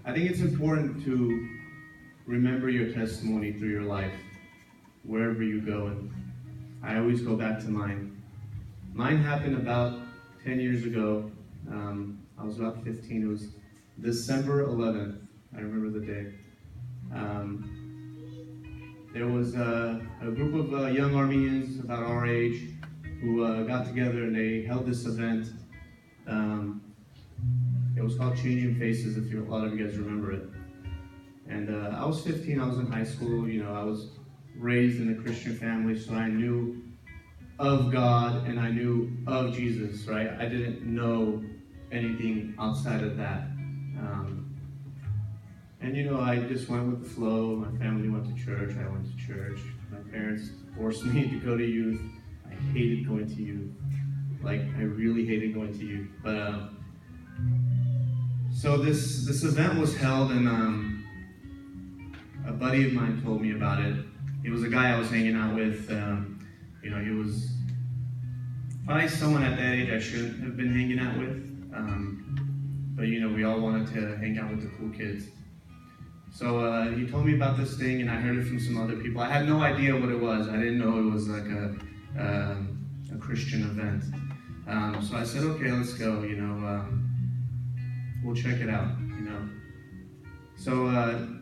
I think it's important to remember your testimony through your life, wherever you go. And I always go back to mine. Mine happened about 10 years ago. I was about 15. It was December 11th. I remember the day. There was a group of young Armenians about our age who got together and they held this event. It was called Changing Faces, if a lot of you guys remember it. And I was 15, I was in high school. I was raised in a Christian family, so I knew of God and I knew of Jesus, right? I didn't know anything outside of that. And I just went with the flow. My family went to church, I went to church. My parents forced me to go to youth. I hated going to youth. I really hated going to youth. But so this event was held, and a buddy of mine told me about it. He was a guy I was hanging out with. He was probably someone at that age I shouldn't have been hanging out with. But we all wanted to hang out with the cool kids. So he told me about this thing, and I heard it from some other people. I had no idea what it was. I didn't know it was like a Christian event. So I said, okay, let's go. We'll check it out. So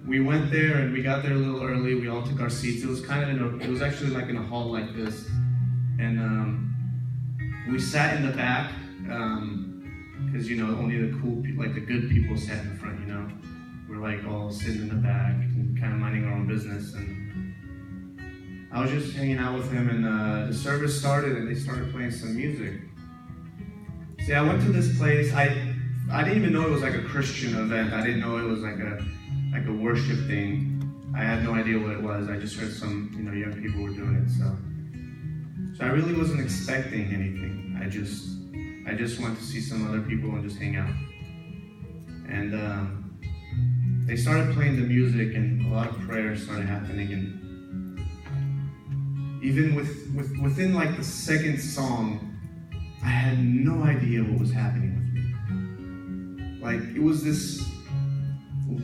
we went there, and we got there a little early. We all took our seats. It was it was actually like in a hall like this, and we sat in the back because only the cool people, like the good people, sat in the front. We're all sitting in the back and kind of minding our own business. And I was just hanging out with him, and the service started, and they started playing some music. See, I went to this place. I didn't even know it was like a Christian event. I didn't know it was like a worship thing. I had no idea what it was. I just heard some young people were doing it. So I really wasn't expecting anything. I just went to see some other people and just hang out. And they started playing the music, and a lot of prayers started happening. And even within like the second song, I had no idea what was happening with me. It was this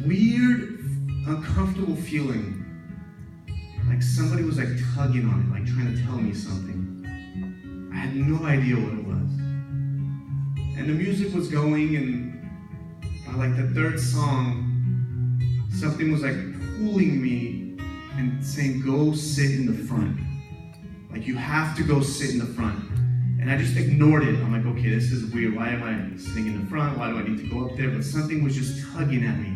weird, uncomfortable feeling. Like somebody was tugging on it, trying to tell me something. I had no idea what it was. And the music was going, and by the third song, something was pulling me and saying, go sit in the front. You have to go sit in the front. And I just ignored it. I'm like, okay, this is weird. Why am I sitting in the front? Why do I need to go up there? But something was just tugging at me.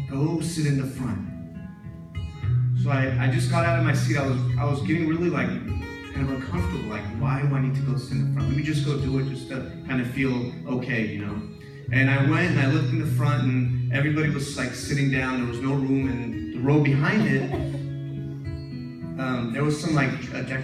Go sit in the front. So I just got out of my seat. I was getting really kind of uncomfortable. Why do I need to go sit in the front? Let me just go do it just to kind of feel okay, And I went and I looked in the front, and everybody was sitting down. There was no room, and the row behind it, there was some a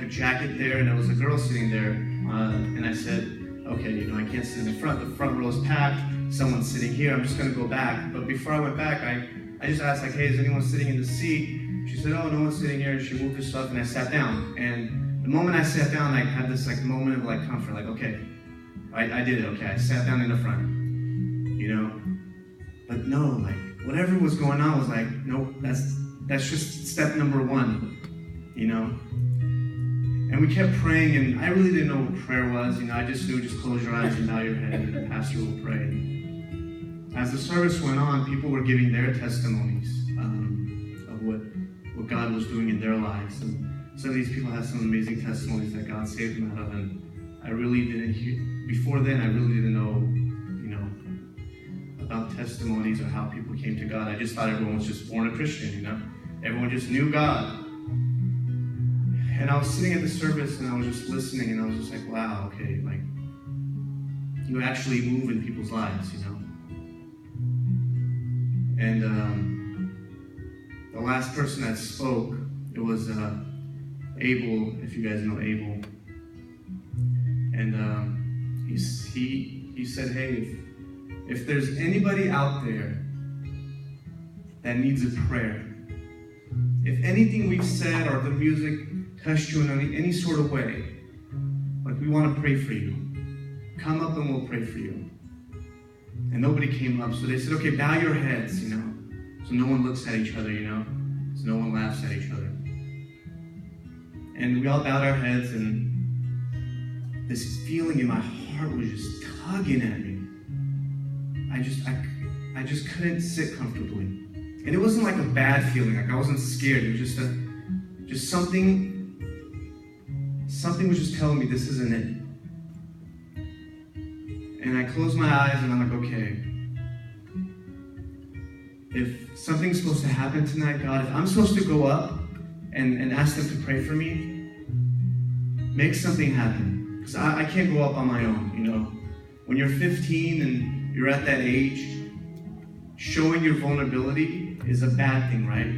jacket there, and there was a girl sitting there. And I said, okay, I can't sit in the front. The front row is packed. Someone's sitting here. I'm just gonna go back. But before I went back, I just asked hey, is anyone sitting in the seat? She said, oh, no one's sitting here. And she moved her stuff, and I sat down. And the moment I sat down, I had this moment of comfort. Okay, I did it. Okay, I sat down in the front. But no, whatever was going on was nope, that's just step number one, And we kept praying, and I really didn't know what prayer was, I just knew just close your eyes and bow your head, and the pastor will pray. As the service went on, people were giving their testimonies of what God was doing in their lives, and some of these people had some amazing testimonies that God saved them out of, and I really didn't hear, before then, I really didn't know about testimonies or how people came to God. I just thought everyone was just born a Christian, Everyone just knew God. And I was sitting at the service, and I was just listening, and I was just wow, okay, you actually move in people's lives, And the last person that spoke, it was Abel, if you guys know Abel. And he said, hey, if there's anybody out there that needs a prayer, if anything we've said or the music touched you in any sort of way, we want to pray for you. Come up and we'll pray for you. And nobody came up, so they said, okay, bow your heads, So no one looks at each other, so no one laughs at each other. And we all bowed our heads, and this feeling in my heart was just tugging at me. I just couldn't sit comfortably. And it wasn't like a bad feeling, like I wasn't scared. It was just something was just telling me this isn't it. And I closed my eyes and I'm like, okay, if something's supposed to happen tonight, God, if I'm supposed to go up and ask them to pray for me, make something happen. Because I can't go up on my own, When you're 15 and you're at that age, showing your vulnerability is a bad thing, right?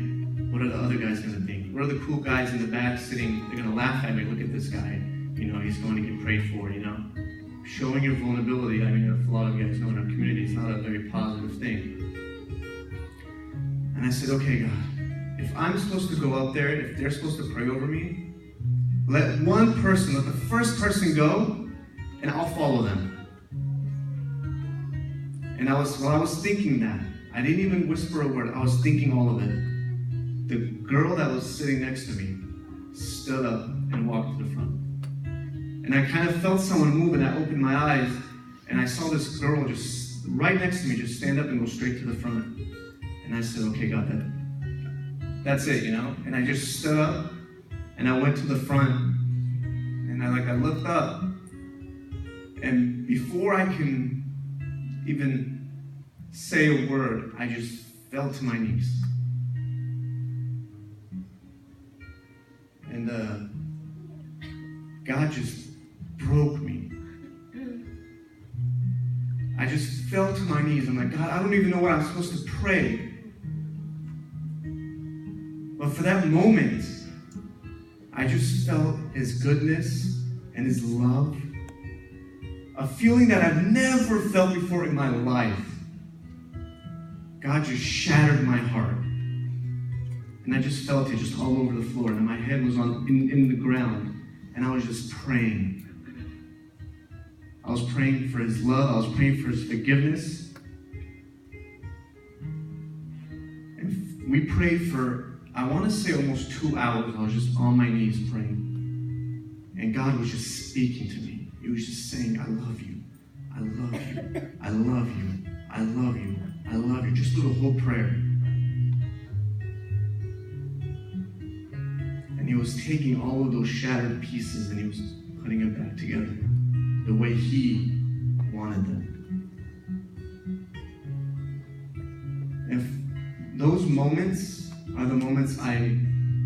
What are the other guys going to think? What are the cool guys in the back sitting? They're going to laugh at me. Look at this guy. He's going to get prayed for, Showing your vulnerability, if a lot of you guys know in our community, it's not a very positive thing. And I said, okay, God, if I'm supposed to go up there, if they're supposed to pray over me, let the first person go, and I'll follow them. And while I was thinking that, I didn't even whisper a word. I was thinking all of it. The girl that was sitting next to me stood up and walked to the front. And I kind of felt someone move, and I opened my eyes, and I saw this girl just right next to me just stand up and go straight to the front. And I said, okay, God, that's it, And I just stood up, and I went to the front, and I looked up, and before I can even say a word, I just fell to my knees. And God just broke me. I just fell to my knees. I'm like, God, I don't even know what I'm supposed to pray. But for that moment, I just felt His goodness and His love. A feeling that I've never felt before in my life. God just shattered my heart. And I just felt it just all over the floor. And my head was in the ground. And I was just praying. I was praying for His love. I was praying for His forgiveness. And we prayed for, I want to say almost 2 hours. I was just on my knees praying. And God was just speaking to me. He was just saying, I love you. I love you. I love you. I love you. I love you. Just through the whole prayer. And He was taking all of those shattered pieces and He was putting them back together the way He wanted them. And those moments are the moments I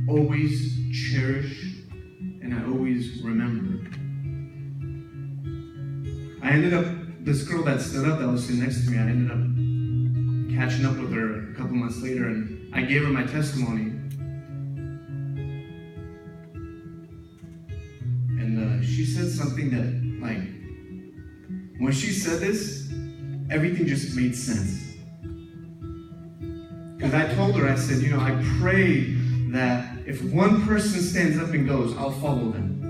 always cherish and I always remember. I ended up, this girl that stood up that was sitting next to me, I ended up catching up with her a couple months later, and I gave her my testimony. And she said something that, when she said this, everything just made sense. Because I told her, I said, I pray that if one person stands up and goes, I'll follow them.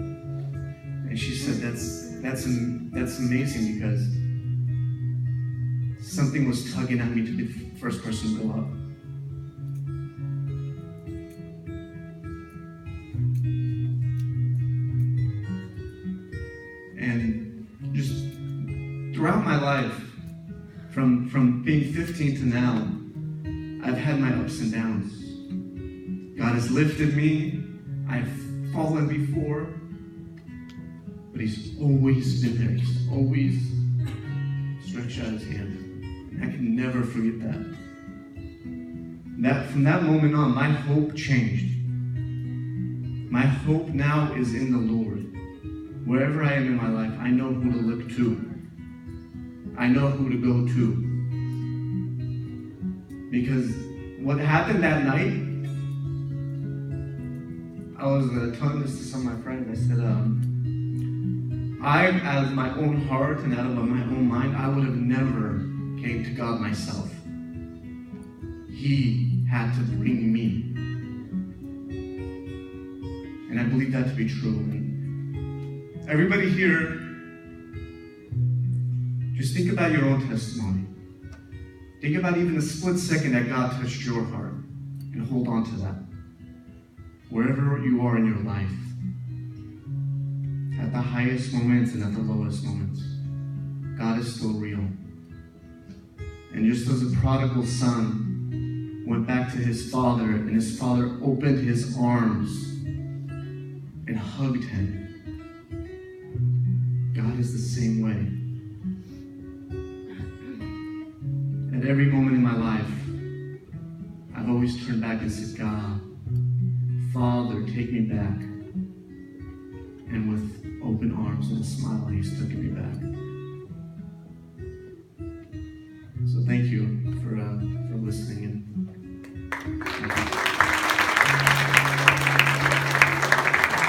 And she said, that's amazing, because something was tugging at me to be the first person to go up. And just throughout my life, from being 15 to now, I've had my ups and downs. God has lifted me. I've fallen before. But He's always been there. He's always stretched out His hand. And I can never forget that. From that moment on, my hope changed. My hope now is in the Lord. Wherever I am in my life, I know who to look to. I know who to go to. Because what happened that night, I was telling this to some of my friends. I said, out of my own heart and out of my own mind, I would have never came to God myself. He had to bring me. And I believe that to be true. And everybody here, just think about your own testimony. Think about even a split second that God touched your heart, and hold on to that. Wherever you are in your life, at the highest moments and at the lowest moments, God is still real. And just as a prodigal son went back to his father, and his father opened his arms and hugged him, God is the same way. At every moment in my life, I've always turned back and said, God, Father, take me back. And with open arms and a smile, he's taken me back.